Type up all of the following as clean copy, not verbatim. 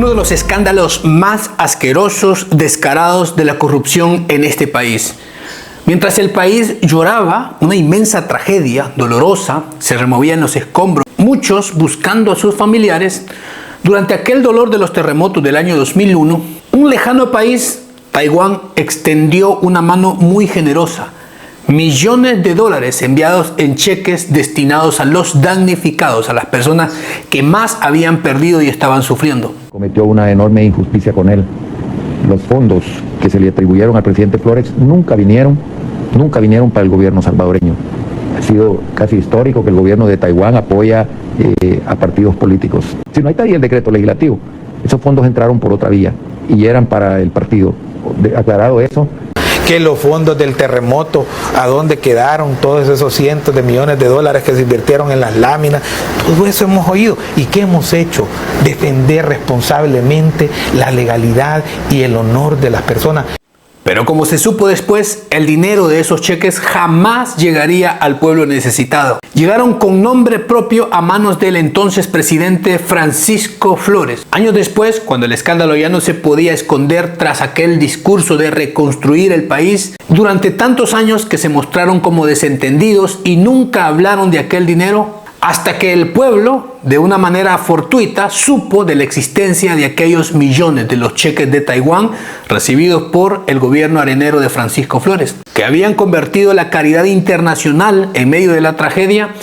uno de los escándalos más asquerosos, descarados de la corrupción en este país. Mientras el país lloraba una inmensa tragedia dolorosa, se removían los escombros, muchos buscando a sus familiares, durante aquel dolor de los terremotos del año 2001, un lejano país, Taiwán, extendió una mano muy generosa. Millones de dólares enviados en cheques destinados a los damnificados, a las personas que más habían perdido y estaban sufriendo. Cometió una enorme injusticia con él. Los fondos que se le atribuyeron al presidente Flores nunca vinieron para el gobierno salvadoreño. Ha sido casi histórico que el gobierno de Taiwán apoya a partidos políticos. Si no, ahí está ahí el decreto legislativo. Esos fondos entraron por otra vía y eran para el partido. Aclarado eso. Que los fondos del terremoto, ¿a dónde quedaron todos esos cientos de millones de dólares que se invirtieron en las láminas? Todo eso hemos oído. ¿Y qué hemos hecho? Defender responsablemente la legalidad y el honor de las personas. Pero como se supo después, el dinero de esos cheques jamás llegaría al pueblo necesitado. Llegaron con nombre propio a manos del entonces presidente Francisco Flores. Años después, cuando el escándalo ya no se podía esconder tras aquel discurso de reconstruir el país, durante tantos años que se mostraron como desentendidos y nunca hablaron de aquel dinero, hasta que el pueblo, de una manera fortuita, supo de la existencia de aquellos millones de los cheques de Taiwán recibidos por el gobierno arenero de Francisco Flores, que habían convertido la caridad internacional en medio de la tragedia,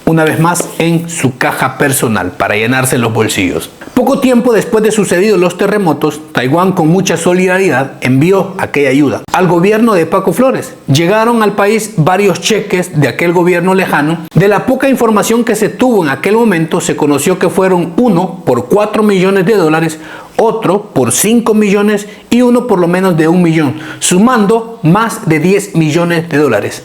una vez más en su caja personal para llenarse los bolsillos. Poco tiempo después de sucedidos los terremotos, Taiwán con mucha solidaridad envió aquella ayuda al gobierno de Paco Flores. Llegaron al país varios cheques de aquel gobierno lejano. De la poca información que se tuvo en aquel momento, se conoció que fueron uno por 4 millones de dólares, otro por 5 millones y uno por lo menos de 1 millón, sumando más de 10 millones de dólares.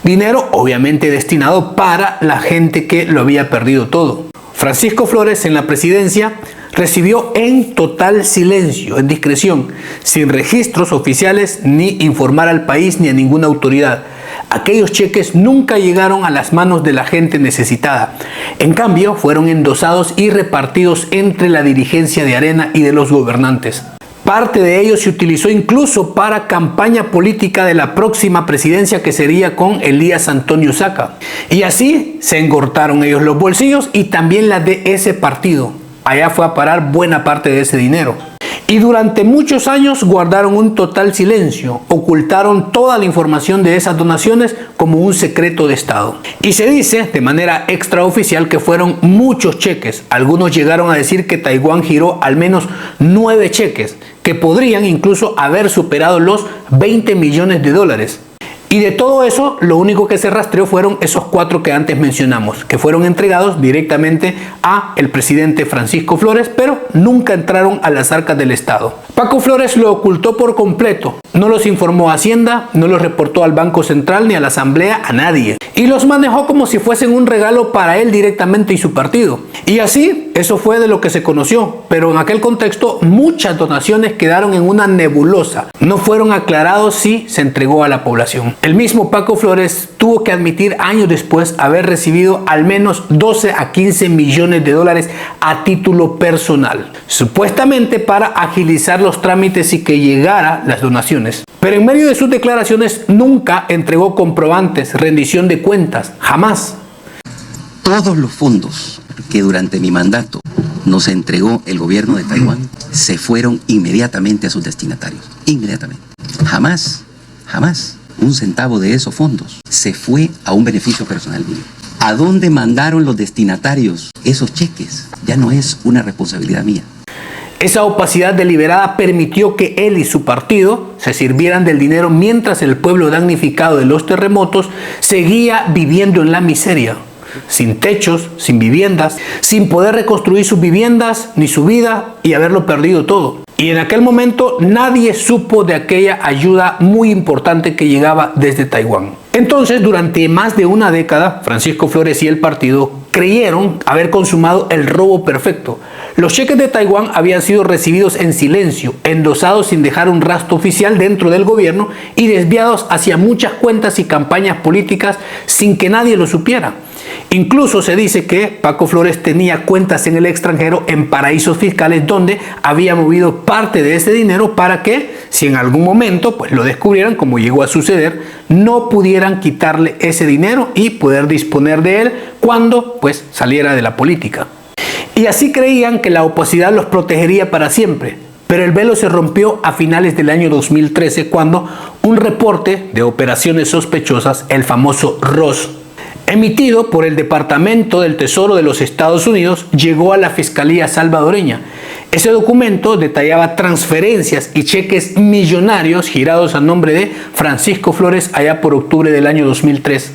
Dinero obviamente destinado para la gente que lo había perdido todo. Francisco Flores en la presidencia recibió en total silencio, en discreción, sin registros oficiales ni informar al país ni a ninguna autoridad. Aquellos cheques nunca llegaron a las manos de la gente necesitada. En cambio, fueron endosados y repartidos entre la dirigencia de Arena y de los gobernantes. Parte de ello se utilizó incluso para campaña política de la próxima presidencia, que sería con Elías Antonio Saca. Y así se engortaron ellos los bolsillos y también la de ese partido. Allá fue a parar buena parte de ese dinero. Y durante muchos años guardaron un total silencio, ocultaron toda la información de esas donaciones como un secreto de Estado. Y se dice de manera extraoficial que fueron muchos cheques. Algunos llegaron a decir que Taiwán giró al menos 9 cheques, que podrían incluso haber superado los 20 millones de dólares. Y de todo eso, lo único que se rastreó fueron esos 4 que antes mencionamos, que fueron entregados directamente a el presidente Francisco Flores, pero nunca entraron a las arcas del Estado. Paco Flores lo ocultó por completo. No los informó a Hacienda, no los reportó al Banco Central ni a la Asamblea, a nadie. Y los manejó como si fuesen un regalo para él directamente y su partido. Y así, eso fue de lo que se conoció. Pero en aquel contexto, muchas donaciones quedaron en una nebulosa. No fueron aclarados si se entregó a la población. El mismo Paco Flores tuvo que admitir años después haber recibido al menos 12 a 15 millones de dólares a título personal, supuestamente para agilizar los trámites y que llegara las donaciones. Pero en medio de sus declaraciones nunca entregó comprobantes, rendición de cuentas, jamás. Todos los fondos que durante mi mandato nos entregó el gobierno de Taiwán se fueron inmediatamente a sus destinatarios. Inmediatamente. Jamás un centavo de esos fondos se fue a un beneficio personal mío. ¿A dónde mandaron los destinatarios esos cheques? Ya no es una responsabilidad mía. Esa opacidad deliberada permitió que él y su partido se sirvieran del dinero mientras el pueblo damnificado de los terremotos seguía viviendo en la miseria, sin techos, sin viviendas, sin poder reconstruir sus viviendas ni su vida y haberlo perdido todo. Y en aquel momento nadie supo de aquella ayuda muy importante que llegaba desde Taiwán. Entonces, durante más de una década, Francisco Flores y el partido creyeron haber consumado el robo perfecto. Los cheques de Taiwán habían sido recibidos en silencio, endosados sin dejar un rastro oficial dentro del gobierno y desviados hacia muchas cuentas y campañas políticas sin que nadie lo supiera. Incluso se dice que Paco Flores tenía cuentas en el extranjero en paraísos fiscales donde había movido parte de ese dinero para que, si en algún momento pues lo descubrieran, como llegó a suceder, no pudieran quitarle ese dinero y poder disponer de él cuando pues saliera de la política. Y así creían que la opacidad los protegería para siempre. Pero el velo se rompió a finales del año 2013 cuando un reporte de operaciones sospechosas, el famoso ROS, emitido por el Departamento del Tesoro de los Estados Unidos, llegó a la Fiscalía salvadoreña. Ese documento detallaba transferencias y cheques millonarios girados a nombre de Francisco Flores allá por octubre del año 2003.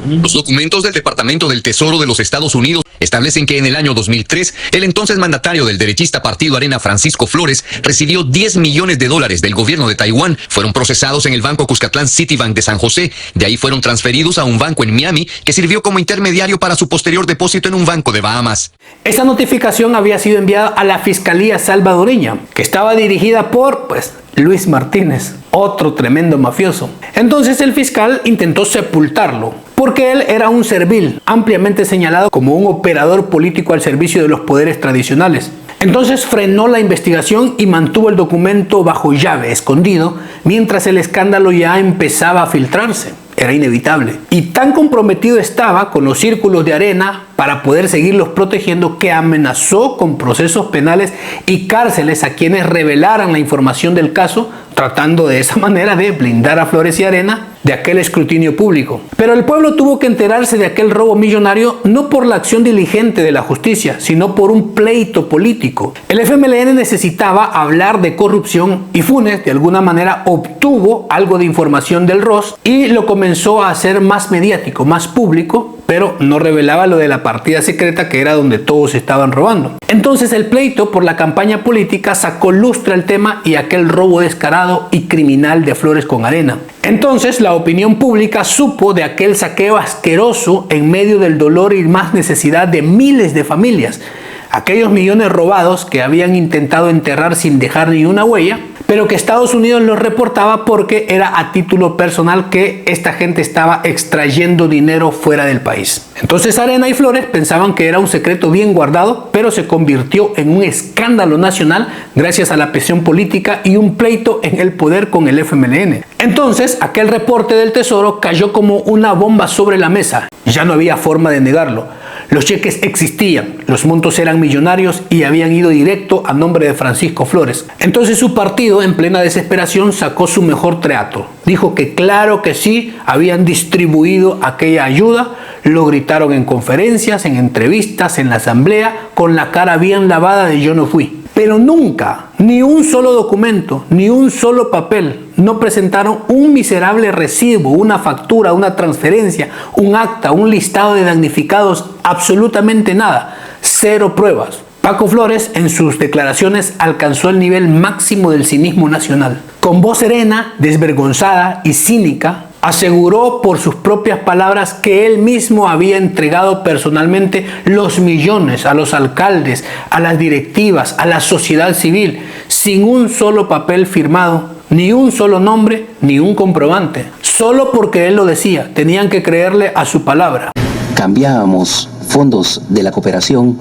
Los documentos del Departamento del Tesoro de los Estados Unidos establecen que en el año 2003, el entonces mandatario del derechista Partido Arena, Francisco Flores, recibió $10 millones del gobierno de Taiwán. Fueron procesados en el Banco Cuscatlán Citibank de San José. De ahí fueron transferidos a un banco en Miami, que sirvió como intermediario para su posterior depósito en un banco de Bahamas. Esa notificación había sido enviada a la Fiscalía salvadoreña, que estaba dirigida por, Luis Martínez, otro tremendo mafioso. Entonces el fiscal intentó sepultarlo, porque él era un servil, ampliamente señalado como un operador político al servicio de los poderes tradicionales. Entonces frenó la investigación y mantuvo el documento bajo llave, escondido, mientras el escándalo ya empezaba a filtrarse. Era inevitable. Y tan comprometido estaba con los círculos de Arena para poder seguirlos protegiendo que amenazó con procesos penales y cárceles a quienes revelaran la información del caso, tratando de esa manera de blindar a Flores y Arena de aquel escrutinio público. Pero el pueblo tuvo que enterarse de aquel robo millonario no por la acción diligente de la justicia, sino por un pleito político. El FMLN necesitaba hablar de corrupción y Funes de alguna manera obtuvo algo de información del ROS y lo comenzó a hacer más mediático, más público, pero no revelaba lo de la partida secreta, que era donde todos estaban robando. Entonces el pleito por la campaña política sacó lustre al tema y aquel robo descarado y criminal de Flores con Arena. Entonces la opinión pública supo de aquel saqueo asqueroso en medio del dolor y más necesidad de miles de familias. Aquellos millones robados que habían intentado enterrar sin dejar ni una huella, pero que Estados Unidos los reportaba porque era a título personal que esta gente estaba extrayendo dinero fuera del país. Entonces Arena y Flores pensaban que era un secreto bien guardado, pero se convirtió en un escándalo nacional gracias a la presión política y un pleito en el poder con el FMLN. Entonces aquel reporte del Tesoro cayó como una bomba sobre la mesa. Ya no había forma de negarlo. Los cheques existían, los montos eran millonarios y habían ido directo a nombre de Francisco Flores. Entonces su partido, en plena desesperación, sacó su mejor teatro. Dijo que claro que sí, habían distribuido aquella ayuda. Lo gritaron en conferencias, en entrevistas, en la asamblea, con la cara bien lavada de yo no fui. Pero nunca, ni un solo documento, ni un solo papel, no presentaron un miserable recibo, una factura, una transferencia, un acta, un listado de damnificados, absolutamente nada, cero pruebas. Paco Flores en sus declaraciones alcanzó el nivel máximo del cinismo nacional. Con voz serena, desvergonzada y cínica, aseguró por sus propias palabras que él mismo había entregado personalmente los millones a los alcaldes, a las directivas, a la sociedad civil, sin un solo papel firmado, ni un solo nombre, ni un comprobante. Solo porque él lo decía, tenían que creerle a su palabra. Cambiábamos fondos de la cooperación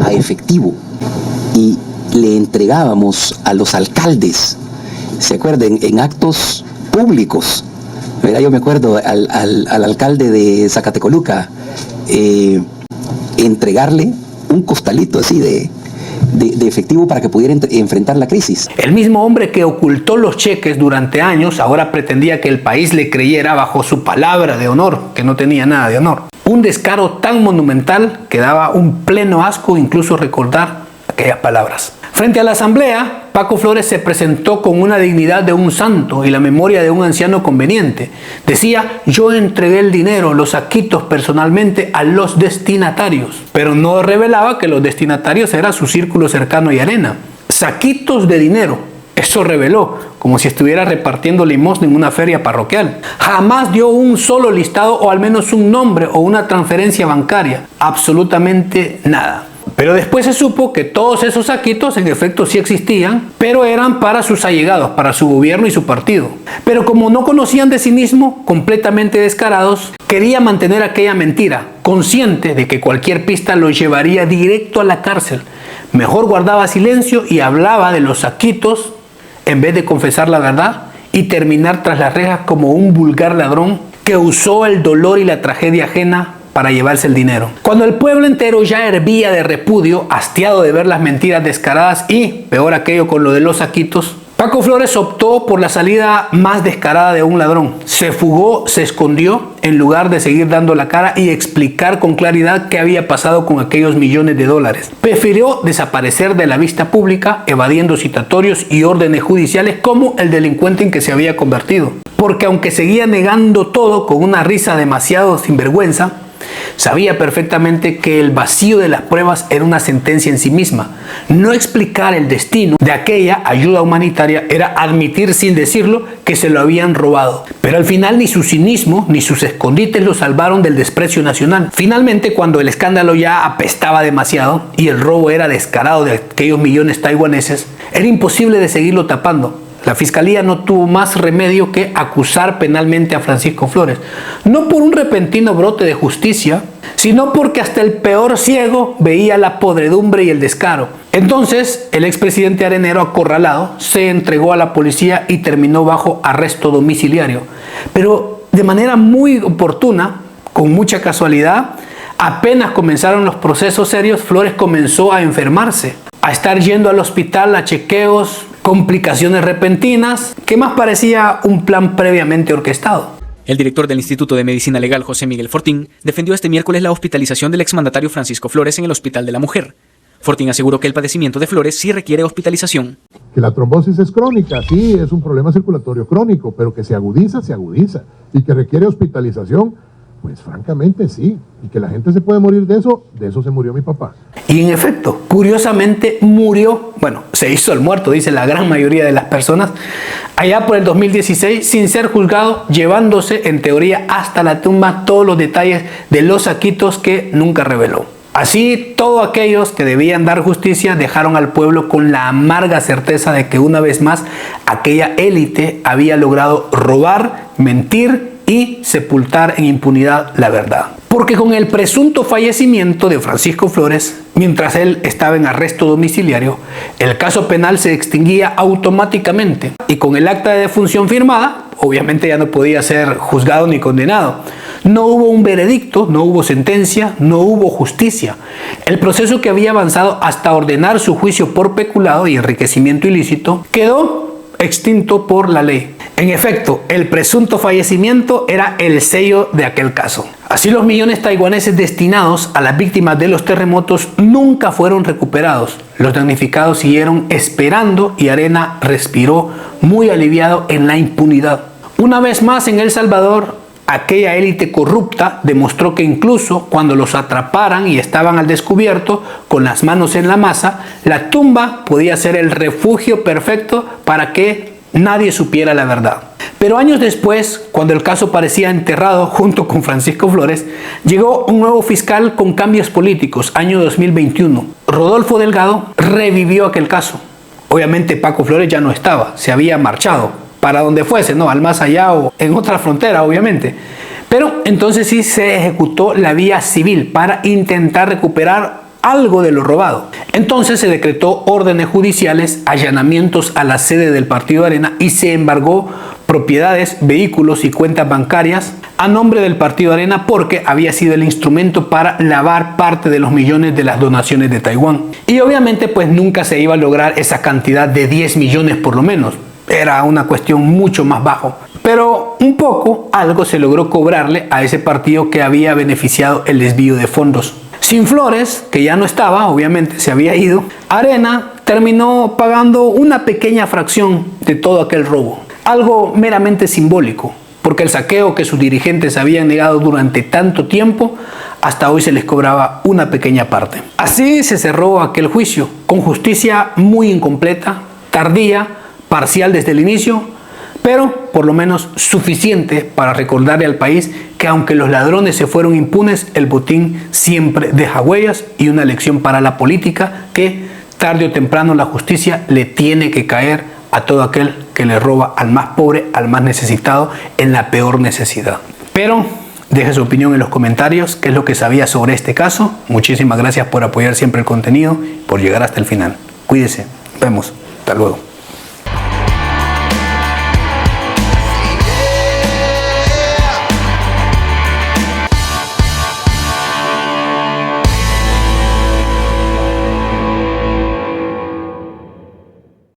a efectivo y le entregábamos a los alcaldes, ¿se acuerdan? En actos públicos. Yo me acuerdo al alcalde de Zacatecoluca entregarle un costalito así de efectivo para que pudiera enfrentar la crisis. El mismo hombre que ocultó los cheques durante años ahora pretendía que el país le creyera bajo su palabra de honor, que no tenía nada de honor. Un descaro tan monumental que daba un pleno asco incluso recordar aquellas palabras. Frente a la asamblea, Paco Flores se presentó con una dignidad de un santo y la memoria de un anciano conveniente. Decía, yo entregué el dinero, los saquitos personalmente a los destinatarios, pero no revelaba que los destinatarios era su círculo cercano y Arena. Saquitos de dinero, Eso reveló, como si estuviera repartiendo limosna en una feria parroquial. Jamás dio un solo listado o al menos un nombre o una transferencia bancaria. Absolutamente nada. Pero después se supo que todos esos saquitos en efecto sí existían, pero eran para sus allegados, para su gobierno y su partido. Pero como no conocían de cinismo, completamente descarados, quería mantener aquella mentira, consciente de que cualquier pista lo llevaría directo a la cárcel. Mejor guardaba silencio y hablaba de los saquitos en vez de confesar la verdad y terminar tras las rejas como un vulgar ladrón que usó el dolor y la tragedia ajena para llevarse el dinero. Cuando el pueblo entero ya hervía de repudio, hastiado de ver las mentiras descaradas y, peor aquello con lo de los saquitos, Paco Flores optó por la salida más descarada de un ladrón. Se fugó, se escondió, en lugar de seguir dando la cara y explicar con claridad qué había pasado con aquellos millones de dólares. Prefirió desaparecer de la vista pública, evadiendo citatorios y órdenes judiciales como el delincuente en que se había convertido. Porque aunque seguía negando todo con una risa demasiado sinvergüenza, sabía perfectamente que el vacío de las pruebas era una sentencia en sí misma. No explicar el destino de aquella ayuda humanitaria era admitir sin decirlo que se lo habían robado. Pero al final ni su cinismo ni sus escondites lo salvaron del desprecio nacional. Finalmente, cuando el escándalo ya apestaba demasiado y el robo era descarado de aquellos millones taiwaneses, era imposible de seguirlo tapando. La fiscalía no tuvo más remedio que acusar penalmente a Francisco Flores, no por un repentino brote de justicia, sino porque hasta el peor ciego veía la podredumbre y el descaro. Entonces, el expresidente arenero, acorralado, se entregó a la policía y terminó bajo arresto domiciliario. Pero de manera muy oportuna, con mucha casualidad, apenas comenzaron los procesos serios, Flores comenzó a enfermarse, a estar yendo al hospital a chequeos, complicaciones repentinas, que más parecía un plan previamente orquestado. El director del Instituto de Medicina Legal, José Miguel Fortín, defendió este miércoles la hospitalización del exmandatario Francisco Flores en el Hospital de la Mujer. Fortín aseguró que el padecimiento de Flores sí requiere hospitalización. Que la trombosis es crónica, sí, es un problema circulatorio crónico, pero que se agudiza, y que requiere hospitalización, pues francamente sí, y que la gente se puede morir de eso se murió mi papá. Y en efecto, curiosamente murió, se hizo el muerto, dice la gran mayoría de las personas, allá por el 2016, sin ser juzgado, llevándose en teoría hasta la tumba todos los detalles de los saquitos que nunca reveló. Así, todos aquellos que debían dar justicia dejaron al pueblo con la amarga certeza de que una vez más aquella élite había logrado robar, mentir y sepultar en impunidad la verdad. Porque con el presunto fallecimiento de Francisco Flores, mientras él estaba en arresto domiciliario, el caso penal se extinguía automáticamente y con el acta de defunción firmada, obviamente ya no podía ser juzgado ni condenado. No hubo un veredicto, no hubo sentencia, no hubo justicia. El proceso que había avanzado hasta ordenar su juicio por peculado y enriquecimiento ilícito quedó extinto por la ley. En efecto, el presunto fallecimiento era el sello de aquel caso. Así, los millones taiwaneses destinados a las víctimas de los terremotos nunca fueron recuperados. Los damnificados siguieron esperando y Arena respiró muy aliviado en la impunidad. Una vez más en El Salvador, aquella élite corrupta demostró que incluso cuando los atraparan y estaban al descubierto, con las manos en la masa, la tumba podía ser el refugio perfecto para que nadie supiera la verdad. Pero años después, cuando el caso parecía enterrado junto con Francisco Flores, llegó un nuevo fiscal con cambios políticos, año 2021. Rodolfo Delgado revivió aquel caso. Obviamente Paco Flores ya no estaba, se había marchado, para donde fuese, al más allá o en otra frontera, obviamente. Pero entonces sí se ejecutó la vía civil para intentar recuperar algo de lo robado. Entonces se decretó órdenes judiciales, allanamientos a la sede del Partido Arena y se embargó propiedades, vehículos y cuentas bancarias a nombre del Partido Arena porque había sido el instrumento para lavar parte de los millones de las donaciones de Taiwán. Y obviamente pues nunca se iba a lograr esa cantidad de 10 millones por lo menos. Era una cuestión mucho más bajo. Pero algo se logró cobrarle a ese partido que había beneficiado el desvío de fondos. Sin Flores, que ya no estaba, obviamente se había ido, Arena terminó pagando una pequeña fracción de todo aquel robo. Algo meramente simbólico, porque el saqueo que sus dirigentes habían negado durante tanto tiempo, hasta hoy se les cobraba una pequeña parte. Así se cerró aquel juicio, con justicia muy incompleta, tardía, parcial desde el inicio, pero por lo menos suficiente para recordarle al país que aunque los ladrones se fueron impunes, el botín siempre deja huellas, y una lección para la política que tarde o temprano la justicia le tiene que caer a todo aquel que le roba al más pobre, al más necesitado, en la peor necesidad. Pero deje su opinión en los comentarios, qué es lo que sabía sobre este caso. Muchísimas gracias por apoyar siempre el contenido, por llegar hasta el final. Cuídese, nos vemos, hasta luego.